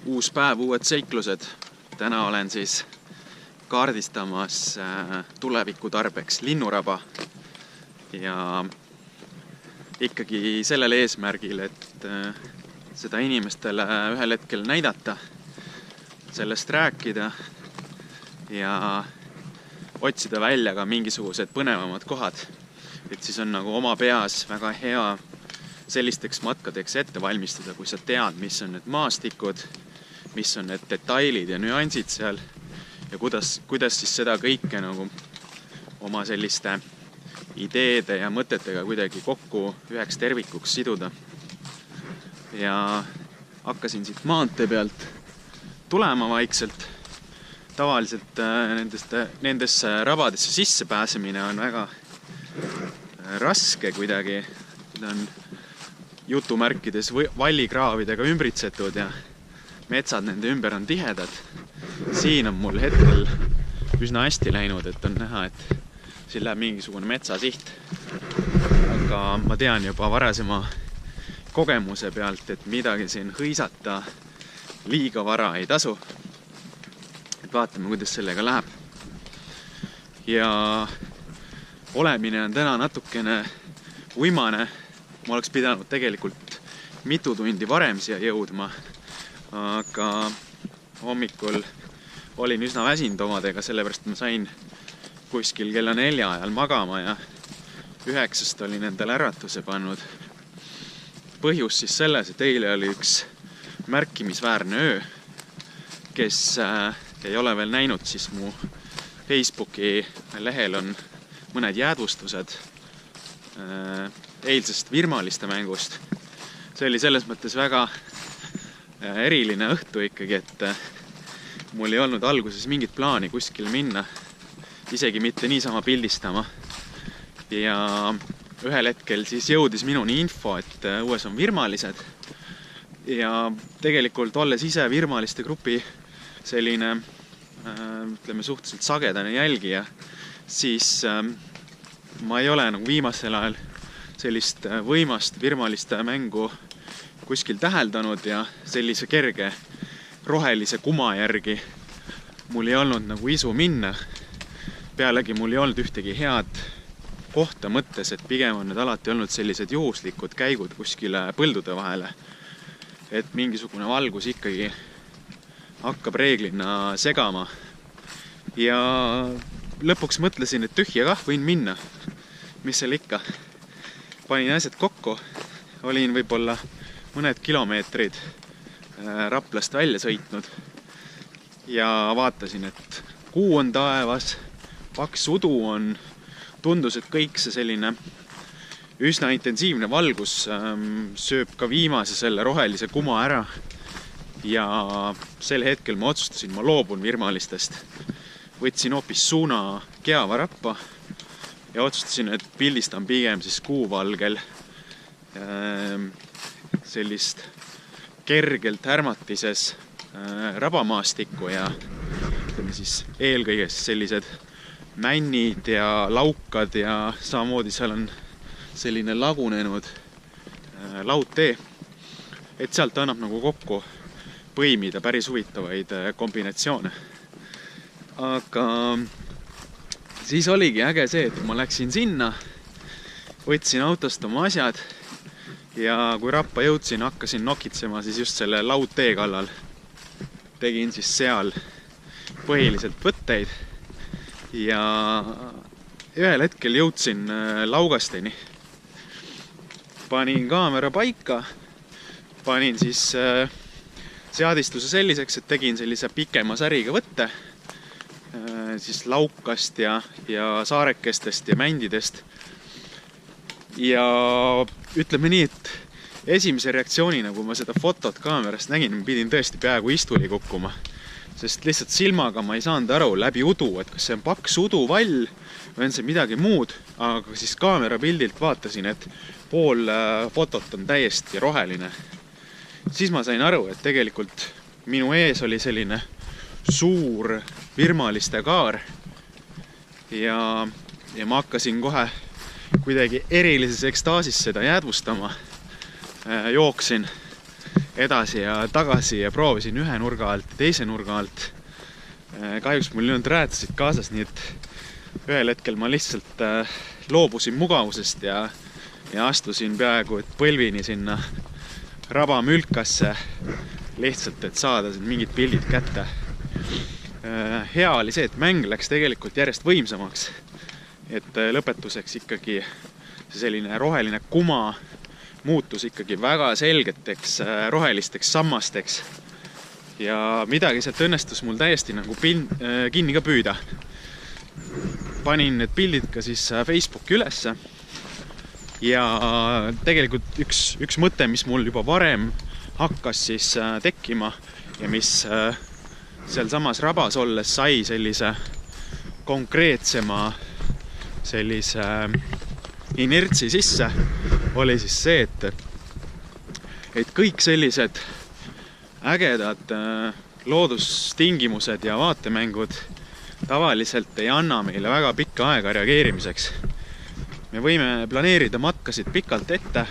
Uus päev, uued seiklused. Täna olen siis kaardistamas tuleviku tarbeks linnuraba ja ikkagi sellel eesmärgil, et seda inimestele ühel hetkel näidata, sellest rääkida ja otsida välja ka mingisugused põnevamad kohad. Et siis on nagu oma peas väga hea sellisteks matkadeks ette valmistada, kui sa tead, mis on need maastikud, mis on need detailid ja nüansid seal ja kuidas siis seda kõike nagu oma selliste ideede ja mõtetega kuidagi kokku üheks tervikuks siduda. Ja hakkasin siit maantee pealt tulema vaikselt. Tavaliselt nendesse rabadesse sisse pääsemine on väga raske kuidagi. Need on jutumärkides vallikraavidega ümbritsetud ja metsad nende ümber on tihedad. Siin on mul hetkel üsna hästi läinud, et on näha, et siin läheb mingisugune metsasiht. Aga ma tean juba varasema kogemuse pealt, et midagi siin hõisata liiga vara ei tasu. Et vaatame, kuidas sellega läheb. Ja olemine on täna natukene uimane. Ma oleks pidanud tegelikult mitu tundi varem siia jõudma, aga hommikul olin üsna väsinud omadega, sellepärast ma sain kuskil kella 4 ajal magama ja 9 olin endale äratuse pannud. Põhjus siis selles, et eile oli üks märkimisväärne öö. Kes ei ole veel näinud, siis mu Facebooki lehel on mõned jäädvustused eilsest virmaliste mängust. See oli selles mõttes väga eriline õhtu ikkagi, et mul ei olnud alguses mingit plaani kuskil minna, isegi mitte niisama pildistama. Ja ühel hetkel siis jõudis minuni info, et õues on virmalised. Ja tegelikult olles ise virmaliste grupi selline, ütleme, suhteliselt sagedane jälgija, siis ma ei ole nagu viimasel ajal sellist võimast virmaliste mängu kuskil täheldanud ja sellise kerge rohelise kuma järgi mul ei olnud nagu isu minna. Pealegi mul ei olnud ühtegi head kohta mõttes, et pigem on need alati olnud sellised juhuslikud käigud kuskile põldude vahele. Et mingisugune valgus ikkagi hakkab reeglina segama. Ja lõpuks mõtlesin, et tühja kah võin minna. Mis seal ikka? Panin asjad kokku. Olin võib-olla mõned kilomeetrid Raplast välja sõitnud ja vaatasin, et kuu on taevas, paks udu on, tundus, et kõik see selline üsna intensiivne valgus sööb ka viimase selle rohelise kuma ära ja sel hetkel ma otsustasin, ma loobun virmalistest. Võtsin hoopis suuna Keava rappa ja otsustasin, et pildistan pigem siis kuuvalgel sellist kergelt härmatises rabamaastikku ja siis eelkõige sellised männid ja laukad ja samamoodi seal on selline lagunenud laudtee, et sealt annab nagu kokku põimida päris huvitavaid kombinatsioone. Aga siis oligi äge see, et ma läksin sinna, võtsin autost oma asjad ja kui rappa jõudsin, hakkasin nokitsema siis just selle laudtee kallal. Tegin siis seal põhiliselt võtteid ja ühel hetkel jõudsin Laugasteni. Panin kaamera paika, panin siis seadistuse selliseks, et tegin sellise pikema säriga võtte siis laukast ja saarekestest ja mändidest. Ja ütleme nii, et esimese reaktsioonina, kui ma seda fotot kaamerast nägin, ma pidin tõesti peaaegu istuli kukkuma. Sest lihtsalt silmaga ma ei saanud aru läbi udu, et kas see on paks uduvall või on see midagi muud. Aga siis kaamera pildilt vaatasin, et pool fotot on täiesti roheline. Siis ma sain aru, et tegelikult minu ees oli selline suur virmaliste kaar ja ma hakkasin kohe kuidagi erilises ekstaasis seda jäädvustama. Jooksin edasi ja tagasi ja proovisin ühe nurga alt ja teise nurga alt. Kahjuks mul ei olnud räätasid kaasas, nii et ühel hetkel ma lihtsalt loobusin mugavusest ja astusin peaaegu et põlvini sinna raba mülkasse lihtsalt, et saada mingid pildid kätte. Hea oli see, et mäng läks tegelikult järjest võimsamaks, et lõpetuseks ikkagi see selline roheline kuma muutus ikkagi väga selgeteks rohelisteks sammasteks ja midagi sealt õnnestus mul täiesti nagu kinni ka püüda. Panin need pildid ka siis Facebooki ülesse ja tegelikult üks mõte, mis mul juba varem hakkas siis tekkima ja mis seal samas rabas olles sai sellise konkreetsema sellise inertsi sisse, oli siis see, et kõik sellised ägedad loodustingimused ja vaatemängud tavaliselt ei anna meile väga pikka aega reageerimiseks. Me võime planeerida matkasid pikalt ette.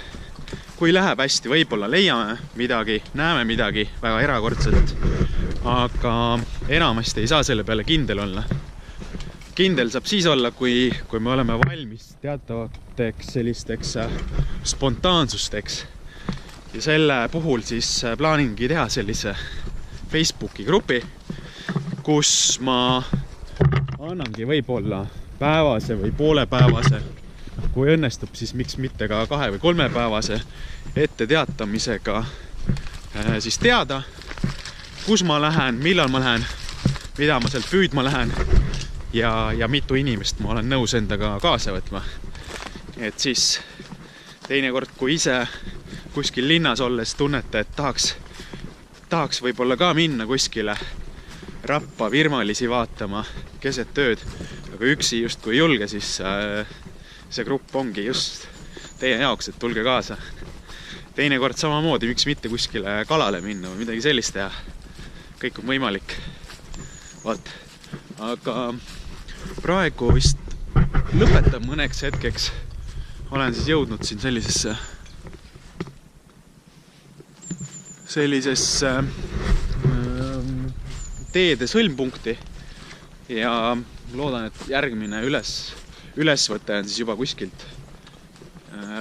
Kui läheb hästi, võib-olla leiame midagi, näeme midagi väga erakordselt, aga enamasti ei saa selle peale kindel olla. Kindel saab siis olla, kui me oleme valmis teatavateks sellisteks spontaansusteks. Ja selle puhul siis plaaningi teha sellise Facebooki grupi, kus ma annangi võib-olla päevase või poolepäevase, kui õnnestub, siis miks mitte ka 2 või 3 päevase ette teatamisega siis teada, kus ma lähen, millal ma lähen, mida ma sealt püüdma lähen ja mitu inimest ma olen nõus endaga kaasa võtma. Et siis teinekord, kui ise kuskil linnas olles tunnete, et tahaks võib-olla ka minna kuskile rappa virmalisi vaatama keset tööd, aga üksi just kui julge, siis see grupp ongi just teie jaoks, et tulge kaasa. Teinekord samamoodi, miks mitte kuskile kalale minna või midagi sellist teha. Kõik on võimalik. Vaat. Aga praegu vist lõpetan mõneks hetkeks. Olen siis jõudnud siin sellisesse teede sõlmpunkti ja loodan, et järgmine ülesvõte on siis juba kuskilt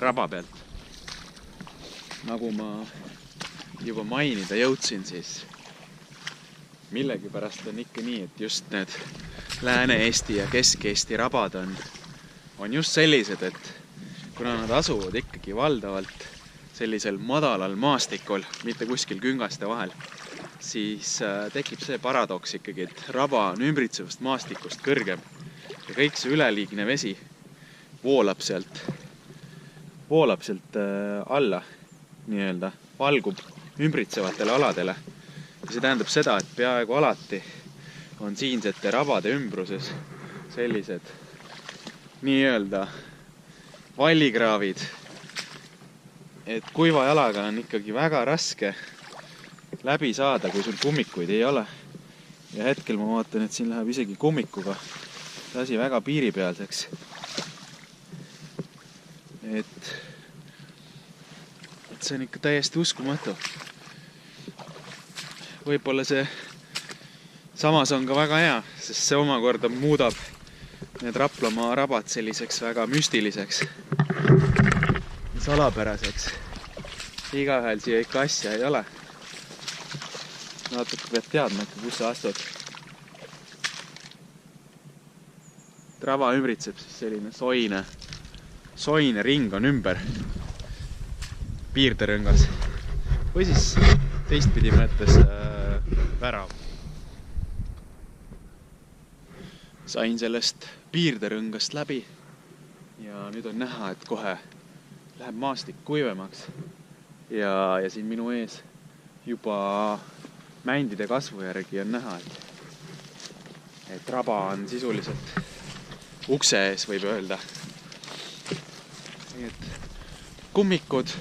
raba pealt. Nagu ma juba mainida jõudsin, siis millegipärast on ikka nii, et just need Lääne-Eesti ja Kesk-Eesti rabad on just sellised, et kuna nad asuvad ikkagi valdavalt sellisel madalal maastikul, mitte kuskil küngaste vahel, siis tekib see paradoks ikkagi, et raba on ümbritsevast maastikust kõrgem ja kõik see üleliigne vesi voolab sealt alla, nii-öelda valgub ümbritsevatele aladele. Ja see tähendab seda, et peaaegu alati on siinsete rabade ümbruses sellised nii-öelda vallikraavid, et kuiva jalaga on ikkagi väga raske läbi saada, kui sul kummikuid ei ole. Ja hetkel ma vaatan, et siin läheb isegi kummikuga see asi väga piiripealseks. Et see on ikka täiesti uskumatu. Võib-olla see samas on ka väga hea, sest see omakorda muudab need Raplamaa rabad selliseks väga müstiliseks, salapäraseks. Igaühel siia ikka asja ei ole. Natuke pead teadma, kus sa astud. Raba ümbritseb siis selline soine ring on ümber piirderõngas. Või siis teistpidi mõttes värav. Sain sellest piirderõngast läbi ja nüüd on näha, et kohe läheb maastik kuivemaks ja siin minu ees juba mändide kasvu järgi on näha, et raba on sisuliselt ukse ees, võib öelda. Nii et kummikud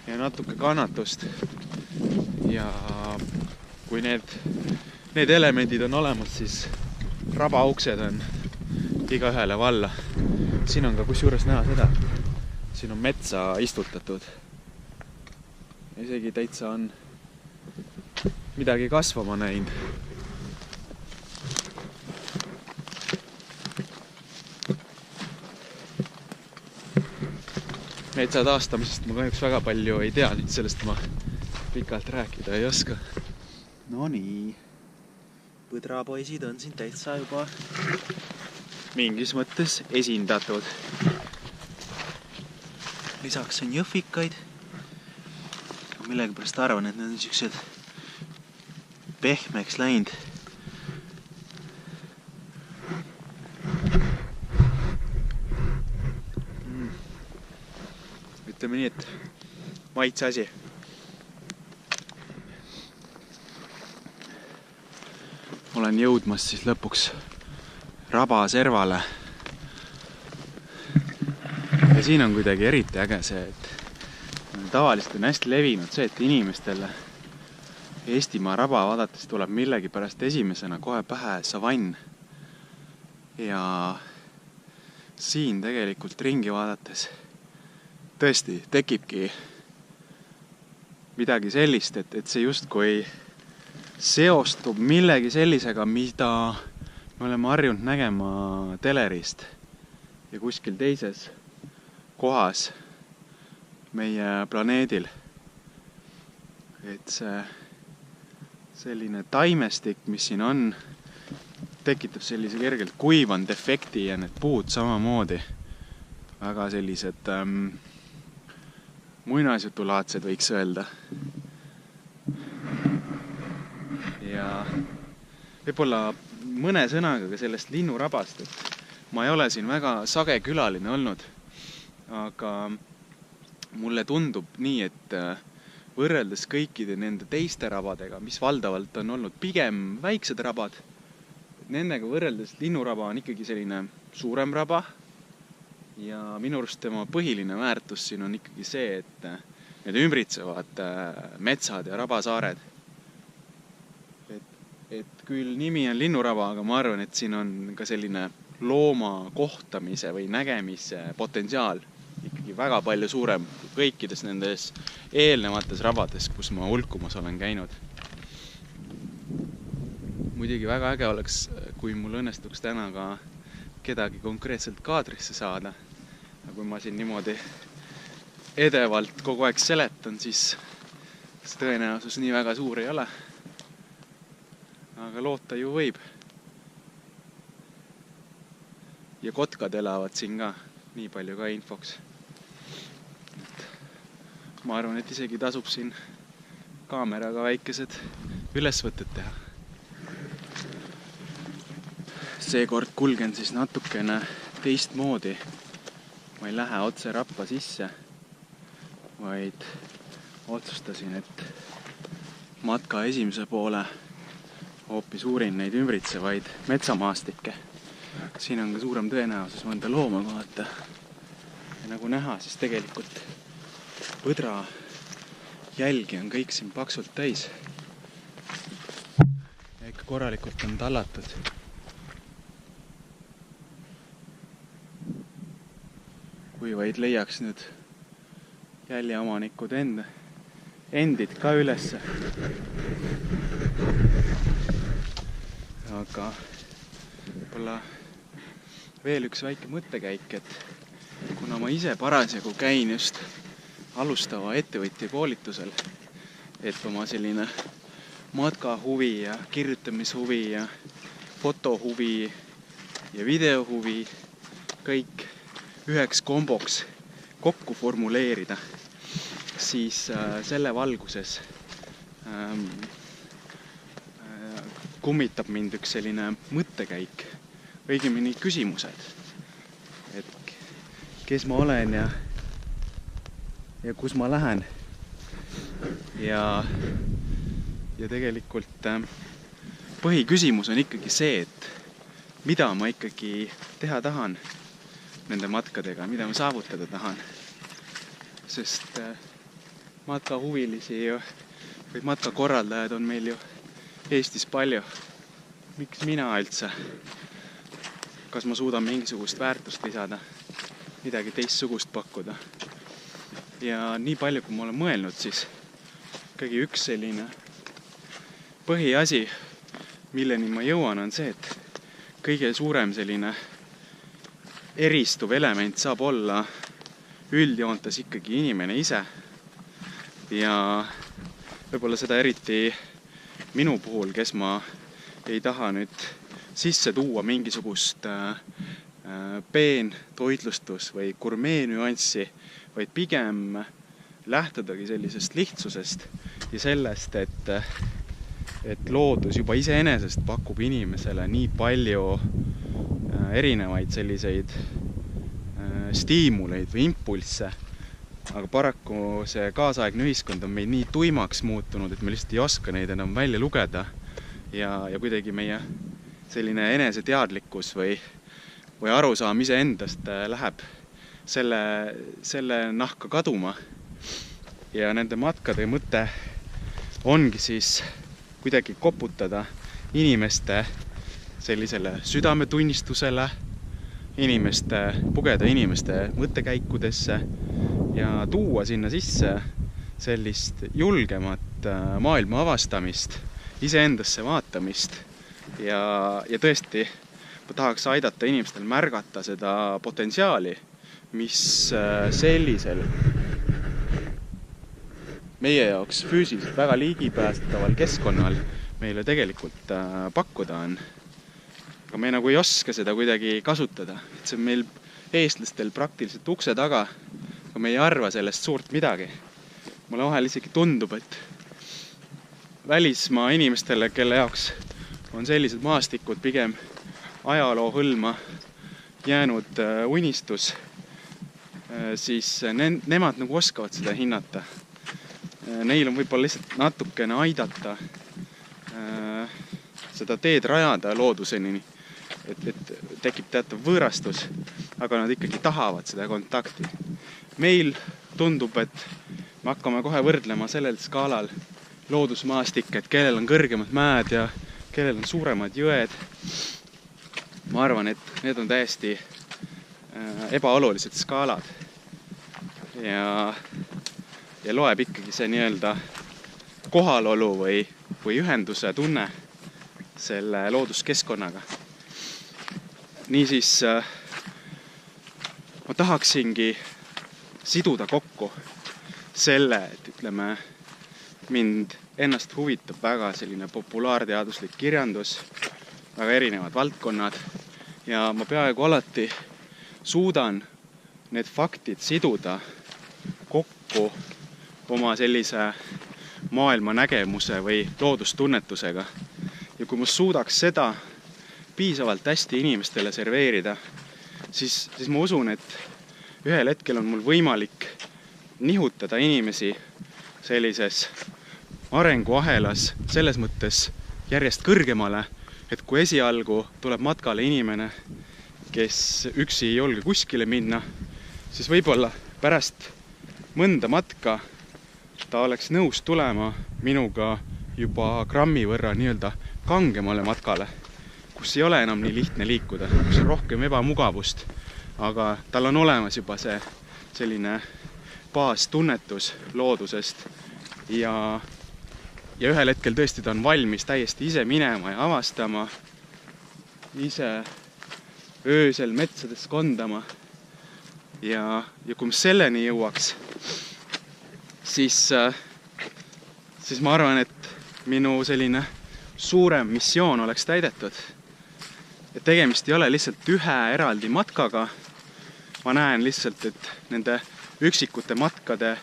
ja natuke kannatust ja kui need elemendid on olemas, siis raba uksed on igaühele valla. Siin on ka kusjuures näha seda, siin on metsa istutatud. isegi täitsa on midagi kasvama näinud. Metsa taastamisest ma kahjuks väga palju ei tea, nüüd sellest ma pikalt rääkida ei oska. No nii, põdrapoisid on siin täitsa juba mingis mõttes esindatud. Lisaks on jõhvikaid. Millegipärast arvan, et need on siuksed pehmeks läinud. Ütleme nii, et maitse asi. Olen jõudmas siis lõpuks rabaservale. Ja siin on kuidagi eriti äge see, et tavaliselt on hästi levinud see, et inimestele Eestimaa raba vaadates tuleb millegipärast esimesena kohe pähe savann. Ja siin tegelikult ringi vaadates tõesti tekibki midagi sellist, et see justkui seostub millegi sellisega, mida me oleme harjunud nägema telerist ja kuskil teises kohas meie planeedil. Et see selline taimestik, mis siin on, tekitab sellise kergelt kuivanud efekti ja need puud samamoodi. Väga sellised muinasjutulaadsed võiks öelda. Ja võib-olla mõne sõnaga ka sellest linnurabast, et ma ei ole siin väga sage külaline olnud, aga mulle tundub nii, et võrreldes kõikide nende teiste rabadega, mis valdavalt on olnud pigem väiksed rabad, nendega võrreldes linnuraba on ikkagi selline suurem raba ja minu arust tema põhiline väärtus siin on ikkagi see, et need ümbritsevad metsad ja rabasaared. Et küll nimi on linnuraba, aga ma arvan, et siin on ka selline looma kohtamise või nägemise potentsiaal ikkagi väga palju suurem kõikides nendes eelnevates rabades, kus ma hulkumas olen käinud. Muidugi väga äge oleks, kui mul õnnestuks täna ka kedagi konkreetselt kaadrisse saada. Ja kui ma siin niimoodi edevalt kogu aeg seletan, siis see tõenäosus nii väga suur ei ole. Aga loota ju võib. Ja kotkad elavad siin ka, nii palju ka infoks. Ma arvan, et isegi tasub siin kaameraga väikesed ülesvõtted teha. Seekord kulgen siis natukene teistmoodi. Ma ei lähe otse rappa sisse, vaid otsustasin, et matka esimese poole hoopis uurin neid ümbritsevaid metsamaastikke. Siin on ka suurem tõenäosus mõnda looma kohata. Ja nagu näha, siis tegelikult põdra jälgi on kõik siin paksult täis. Ja ikka korralikult on tallatud. Kui vaid leiaks nüüd jäljeomanikud endid ka ülesse. Aga võib-olla veel üks väike mõttekäik, et kuna ma ise parasjagu käin just alustava ettevõtja koolitusel, et oma selline matkahuvi ja kirjutamishuvi ja fotohuvi ja videohuvi kõik üheks komboks kokku formuleerida, siis selle valguses kummitab mind üks selline mõttekäik, õigemini küsimused, et kes ma olen ja kus ma lähen. Ja tegelikult põhiküsimus on ikkagi see, et mida ma ikkagi teha tahan nende matkadega, mida ma saavutada tahan. Sest matkahuvilisi või matkakorraldajad on meil ju Eestis palju. Miks mina üldse? Kas ma suudan mingisugust väärtust lisada, midagi teistsugust pakkuda? Ja nii palju, kui ma olen mõelnud, siis ikkagi üks selline põhiasi, milleni ma jõuan, on see, et kõige suurem selline eristuv element saab olla üldjoontes ikkagi inimene ise. Ja võib-olla seda eriti minu puhul, kes ma ei taha nüüd sisse tuua mingisugust peentoitlustus või gurmee nüanssi, vaid pigem lähtudagi sellisest lihtsusest ja sellest, et loodus juba iseenesest pakub inimesele nii palju erinevaid selliseid stiimuleid või impulsse, aga paraku see kaasaegne ühiskond on meid nii tuimaks muutunud, et me lihtsalt ei oska neid enam välja lugeda ja kuidagi meie selline eneseteadlikkus või arusaam iseendast läheb selle nahka kaduma. Ja nende matkade mõte ongi siis kuidagi koputada inimeste sellisele südametunnistusele, pugeda inimeste mõttekäikudesse ja tuua sinna sisse sellist julgemat maailma avastamist, iseendasse vaatamist ja tõesti ma tahaks aidata inimestel märgata seda potentsiaali, mis sellisel meie jaoks füüsiliselt väga ligipääsetaval keskkonnal meile tegelikult pakkuda on. Aga me nagu ei oska seda kuidagi kasutada. See on meil eestlastel praktiliselt ukse taga, aga me ei arva sellest suurt midagi. Mulle vahel isegi tundub, et välismaa inimestele, kelle jaoks on sellised maastikud pigem ajaloo hõlma jäänud unistus, siis nemad nagu oskavad seda hinnata. Neil on võib-olla lihtsalt natukene aidata seda teed rajada looduseni, et tekib teatav võõrastus, aga nad ikkagi tahavad seda kontakti. Meil tundub, et me hakkame kohe võrdlema sellel skaalal loodusmaastik, et kellel on kõrgemad mäed ja kellel on suuremad jõed. Ma arvan, et need on täiesti ebaolulised skaalad ja loeb ikkagi see nii-öelda kohalolu või ühenduse tunne selle looduskeskkonnaga. Niisiis ma tahaksingi siduda kokku selle, et ütleme, mind ennast huvitab väga selline populaarteaduslik kirjandus, väga erinevad valdkonnad ja ma peaaegu alati suudan need faktid siduda kokku oma sellise maailma nägemuse või loodustunnetusega. Ja kui ma suudaks seda piisavalt hästi inimestele serveerida, siis ma usun, et ühel hetkel on mul võimalik nihutada inimesi sellises arenguahelas selles mõttes järjest kõrgemale, et kui esialgu tuleb matkale inimene, kes üksi ei julge kuskile minna, siis võib-olla pärast mõnda matka ta oleks nõus tulema minuga juba grammi võrra nii-öelda kangemale matkale, kus ei ole enam nii lihtne liikuda, kus on rohkem ebamugavust, aga tal on olemas juba see selline baastunnetus loodusest ja ühel hetkel tõesti ta on valmis täiesti ise minema ja avastama, ise öösel metsades kondama ja kui me selleni jõuaks, siis ma arvan, et minu selline suurem missioon oleks täidetud. Et tegemist ei ole lihtsalt ühe eraldi matkaga. Ma näen lihtsalt, et nende üksikute matkade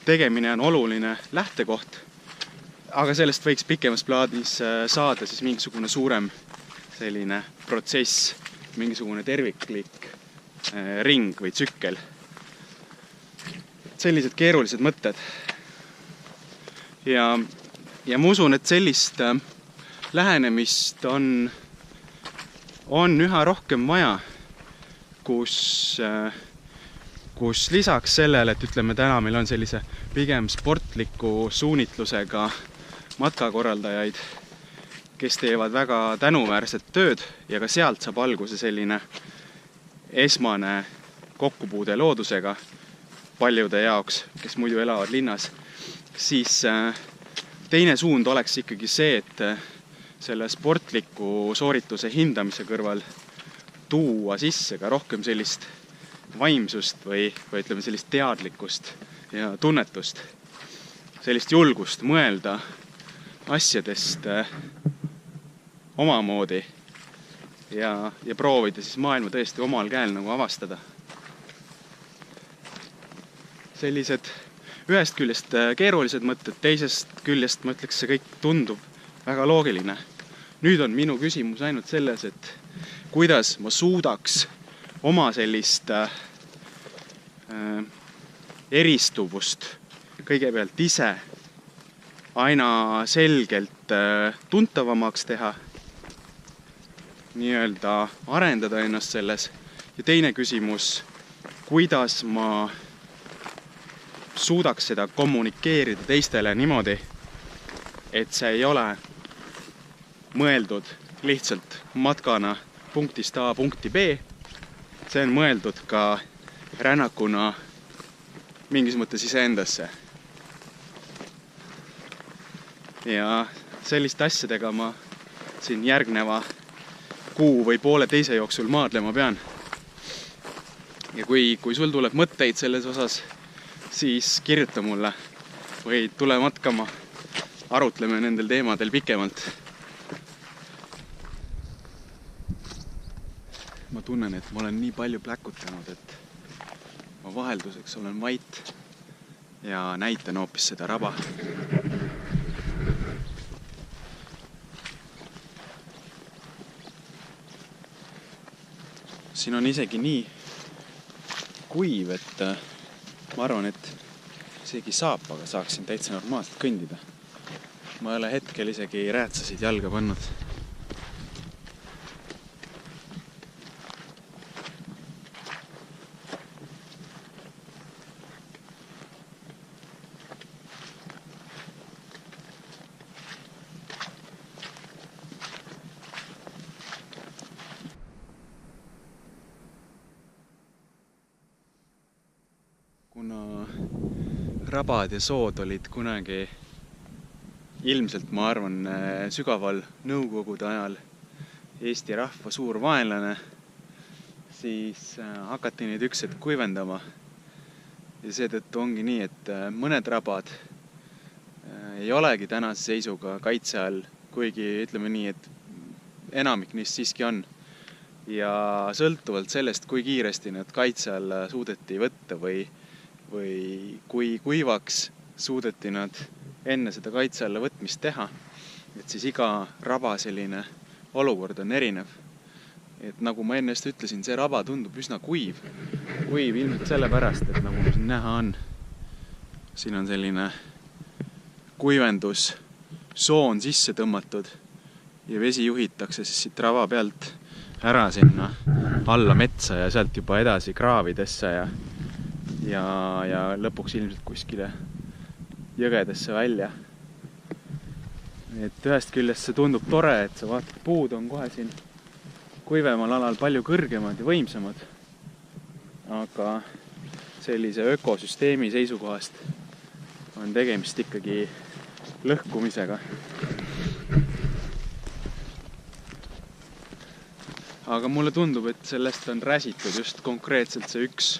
tegemine on oluline lähtekoht, aga sellest võiks pikemas plaadis saada siis mingisugune suurem selline protsess, mingisugune terviklik ring või tsükkel. Sellised keerulised mõtted. Ja ma usun, et sellist lähenemist on üha rohkem vaja, kus lisaks sellele, et ütleme täna meil on sellise pigem sportliku suunitlusega matkakorraldajaid, kes teevad väga tänuväärset tööd ja ka sealt saab alguse selline esmane kokkupuude loodusega paljude jaoks, kes muidu elavad linnas, siis teine suund oleks ikkagi see, et selle sportliku soorituse hindamise kõrval tuua sisse ka rohkem sellist vaimsust või ütleme sellist teadlikkust ja tunnetust, sellist julgust mõelda asjadest omamoodi ja proovida siis maailma tõesti omal käel nagu avastada. Sellised ühest küljest keerulised mõtted, teisest küljest ma ütleks, see kõik tundub väga loogiline. Nüüd on minu küsimus ainult selles, et kuidas ma suudaks oma sellist eristuvust kõigepealt ise aina selgelt tuntavamaks teha, nii-öelda arendada ennast selles. Ja teine küsimus, kuidas ma suudaks seda kommunikeerida teistele niimoodi, et see ei ole mõeldud lihtsalt matkana punktist A punkti B. See on mõeldud ka rännakuna mingis mõttes iseendasse. Ja selliste asjadega ma siin järgneva kuu või poole teise jooksul maadlema pean. Ja kui sul tuleb mõtteid selles osas, siis kirjuta mulle või tule matkama, arutleme nendel teemadel pikemalt. Ma tunnen, et ma olen nii palju pläkutanud, et ma vahelduseks olen vait ja näitan hoopis seda raba. Siin on isegi nii kuiv, et ma arvan, et isegi saapaga saaksin täitsa normaalselt kõndida. Ma ei ole hetkel isegi räätsasid jalga pannud. Kuna rabad ja sood olid kunagi ilmselt, ma arvan, sügaval nõukogude ajal Eesti rahva suur vaenlane, siis hakati neid ükskord kuivendama. Ja seetõttu ongi nii, et mõned rabad ei olegi tänase seisuga kaitse all, kuigi ütleme nii, et enamik neist siiski on. Ja sõltuvalt sellest, kui kiiresti need kaitse alla suudeti võtta või kui kuivaks suudeti nad enne seda kaitse alla võtmist teha, et siis iga raba selline olukord on erinev. Et nagu ma ennest ütlesin, see raba tundub üsna kuiv. Kuiv ilmselt sellepärast, et nagu siin näha on, siin on selline kuivendussoon sisse tõmmatud ja vesi juhitakse siis siit raba pealt ära sinna alla metsa ja sealt juba edasi kraavidesse ja lõpuks ilmselt kuskile jõgedesse välja. Et ühest küljest see tundub tore, et sa vaatad, puud on kohe siin kuivemal alal palju kõrgemad ja võimsamad. Aga sellise ökosüsteemi seisukohast on tegemist ikkagi lõhkumisega. Aga mulle tundub, et sellest on räsitud just konkreetselt see üks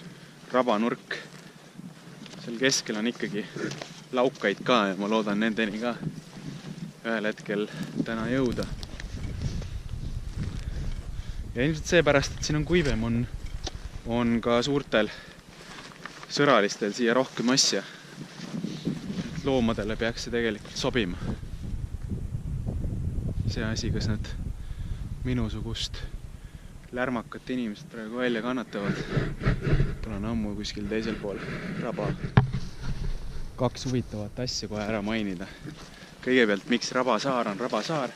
rabanurk. Seal keskel on ikkagi laukaid ka ja ma loodan nendeni ka ühel hetkel täna jõuda. Ja ilmselt seepärast, et siin on kuivem, on ka suurtel sõralistel siia rohkem asja. Loomadele peaks see tegelikult sobima. See asi, kas nad minusugust lärmakat inimesed praegu välja kannatavad. Olen ammu kuskil teisel pool raba. Kaks huvitavat asja kohe ära mainida. Kõigepealt, miks Rabasaar on Rabasaar?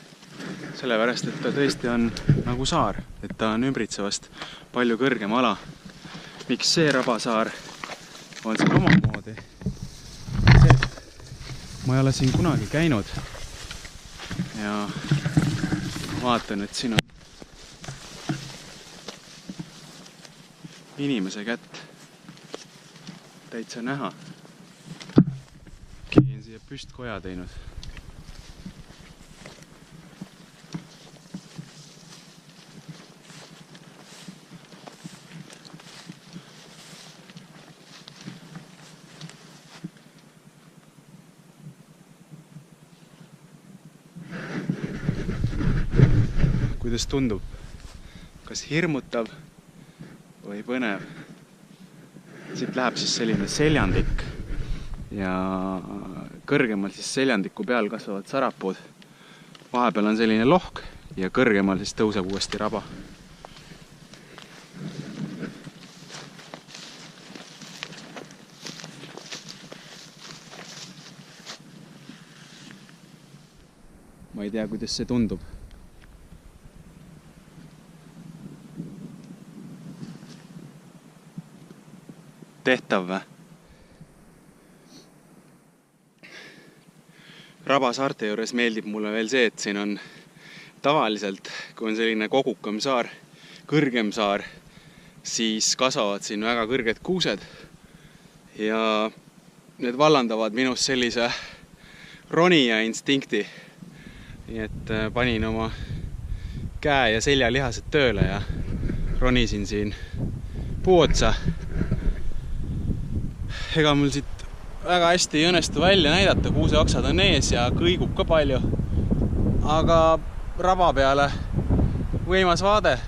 Sellepärast, et ta tõesti on nagu saar, et ta on ümbritsevast palju kõrgem ala. Miks see Rabasaar on siin omamoodi? Ma ei ole siin kunagi käinud ja vaatan, et siin on inimese kätt täitsa näha. Keegi on siia püstkoja teinud. kuidas tundub, kas hirmutav või põnev. Siit läheb siis selline seljandik ja kõrgemal siis seljandiku peal kasvavad sarapuud. Vahepeal on selline lohk ja kõrgemal siis tõuseb uuesti raba. Ma ei tea, kuidas see tundub. Tehtav või? Rabasaarte juures meeldib mulle veel see, et siin on tavaliselt, kui on selline kogukam saar, kõrgem saar, siis kasvavad siin väga kõrged kuused ja need vallandavad minus sellise ronija instinkti. Nii et panin oma käe ja seljalihased tööle ja ronisin siin puu otsa. Ega mul siit väga hästi ei õnnestu välja näidata, kuuseoksad on ees ja kõigub ka palju. Aga raba peale võimas vaade.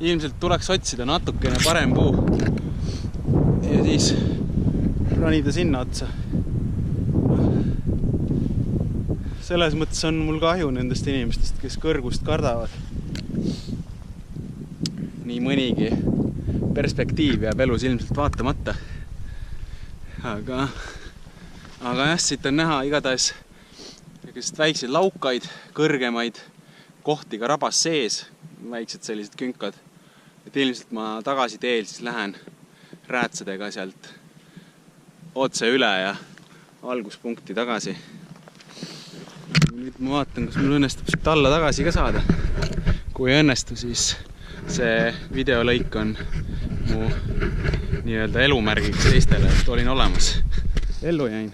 Ilmselt tuleks otsida natukene parem puu ja siis ronida sinna otsa. Selles mõttes on mul kahju nendest inimestest, kes kõrgust kardavad. Nii mõnigi perspektiiv jääb elus ilmselt vaatamata. Aga jah, siit on näha igatahes väikseid laukaid, kõrgemaid kohti ka rabas sees, väiksed sellised künkad. Et ilmselt ma tagasi teel siis lähen räätsedega sealt otse üle ja alguspunkti tagasi. Nüüd ma vaatan, kas mul õnnestub siit alla tagasi ka saada. Kui õnnestu, siis see videolõik on mu nii-öelda elumärgiks teistele, et olin olemas. Ellu jäin.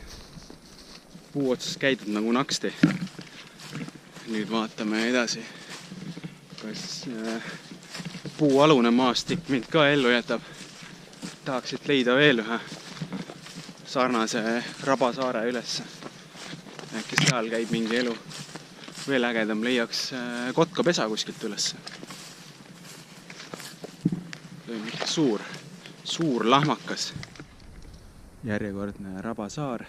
Puu otsas käidud nagu naksti. Nüüd vaatame edasi, kas puualune maastik mind ka ellu jätab. Tahaksid leida veel ühe sarnase Rabasaare üles. Äkki seal käib mingi elu. Veel ägedam leiaks kotkapesa kuskilt üles. See on suur lahmakas. Järjekordne Rabasaar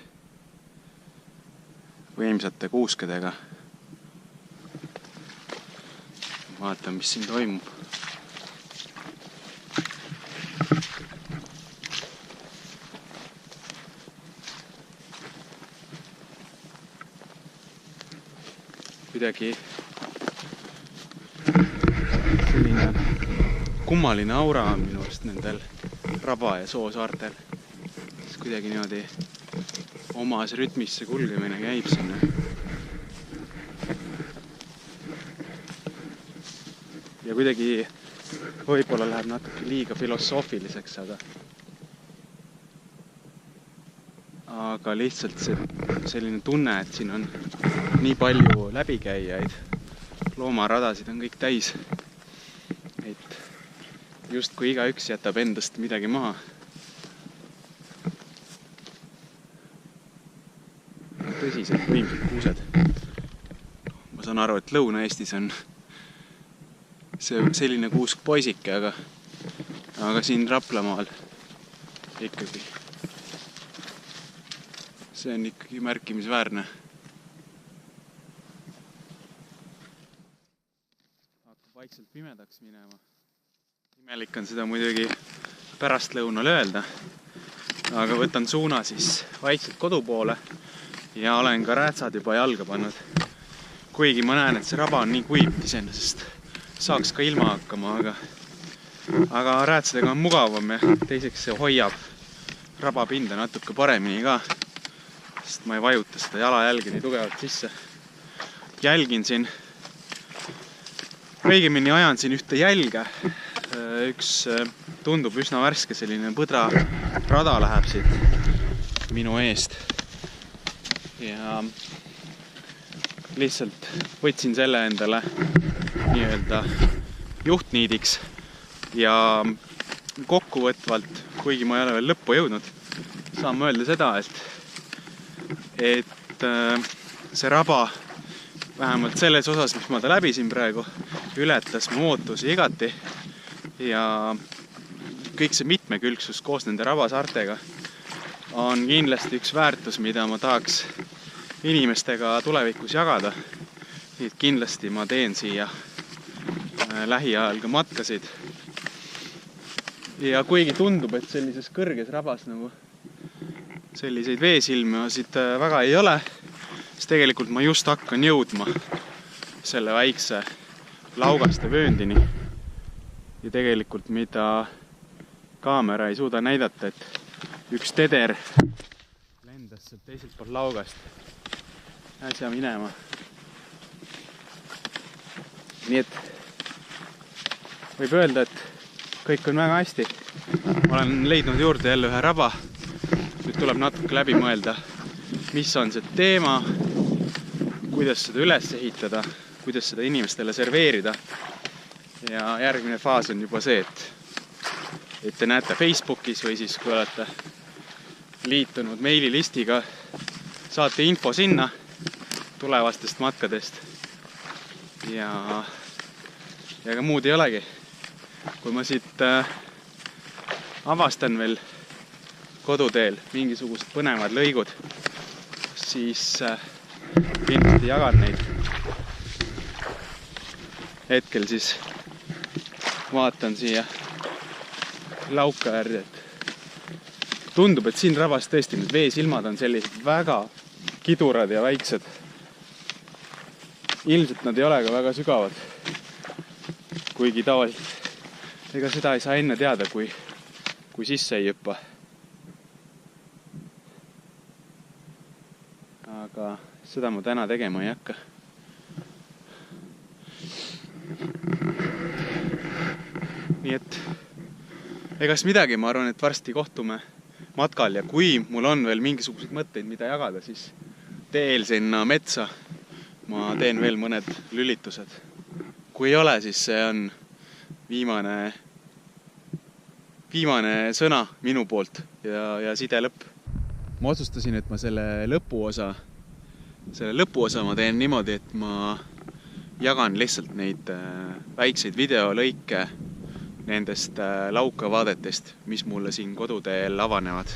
võimsate kuuskedega. Vaatan, mis siin toimub. Kuidagi selline kummaline aura on minu arust nendel Raba ja Soo saartel. Kuidagi niimoodi omas rütmis see kulgemine käib sinna. Ja kuidagi võib-olla läheb natuke liiga filosoofiliseks, aga lihtsalt selline tunne, et siin on nii palju läbikäijaid, loomaradasid on kõik täis, et just kui igaüks jätab endast midagi maha. Tõsiselt võimsad kuused. Ma saan aru, et Lõuna-Eestis on see selline kuusk poisike, aga siin Raplamaal ikkagi. See on ikkagi märkimisväärne. Hakkab vaikselt pimedaks minema. Imelik on seda muidugi pärastlõunal öelda, aga võtan suuna siis vaikselt kodu poole ja olen ka räätsad juba jalga pannud. Kuigi ma näen, et see raba on nii kuiv iseenesest. Saaks ka ilma hakkama, aga räätsedega on mugavam ja teiseks see hoiab rabapinda natuke paremini ka, sest ma ei vajuta seda jalajälgi nii tugevalt sisse. Jälgin siin, õigemini ajan siin ühte jälge. Üks tundub üsna värske selline põdra rada läheb siit minu eest. Ja lihtsalt võtsin selle endale nii-öelda juhtniidiks ja kokkuvõtvalt, kuigi ma ei ole veel lõppu jõudnud, saan ma öelda seda, et see raba vähemalt selles osas, mis ma ta läbisin praegu, ületas mu ootusi igati ja kõik see mitmekülgsus koos nende rabasaartega on kindlasti üks väärtus, mida ma tahaks inimestega tulevikus jagada. Nii et kindlasti ma teen siia lähiajal ka matkasid. Ja kuigi tundub, et sellises kõrges rabas nagu selliseid veesilmasid väga ei ole, siis tegelikult ma just hakkan jõudma selle väikse laugaste vööndini. Ja tegelikult mida kaamera ei suuda näidata, et üks teder lendas sealt teiselt poolt laugast äsja minema. Nii et võib öelda, et kõik on väga hästi. Ma olen leidnud juurde jälle ühe raba. Nüüd tuleb natuke läbi mõelda, mis on see teema, kuidas seda üles ehitada, kuidas seda inimestele serveerida. Ja järgmine faas on juba see, et te näete Facebookis või siis kui olete liitunud meililistiga, saate info sinna tulevastest matkadest. Ja ka muud ei olegi. Kui ma siit avastan veel koduteel mingisugused põnevad lõigud, siis kindlasti jagan neid. Hetkel siis vaatan siia lauka äärde, et tundub, et siin rabas tõesti need veesilmad on sellised väga kidurad ja väiksed. Ilmselt nad ei ole ka väga sügavad, kuigi tavaliselt ega seda ei saa enne teada, kui sisse ei hüppa. Aga seda ma täna tegema ei hakka. Nii et egas midagi, ma arvan, et varsti kohtume matkal ja kui mul on veel mingisuguseid mõtteid, mida jagada, siis teel sinna metsa ma teen veel mõned lülitused. Kui ei ole, siis see on viimane sõna minu poolt ja side lõpp. Ma otsustasin, et ma selle lõpuosa ma teen niimoodi, et ma jagan lihtsalt neid väikseid videolõike nendest laukavaadetest, mis mulle siin koduteel avanevad.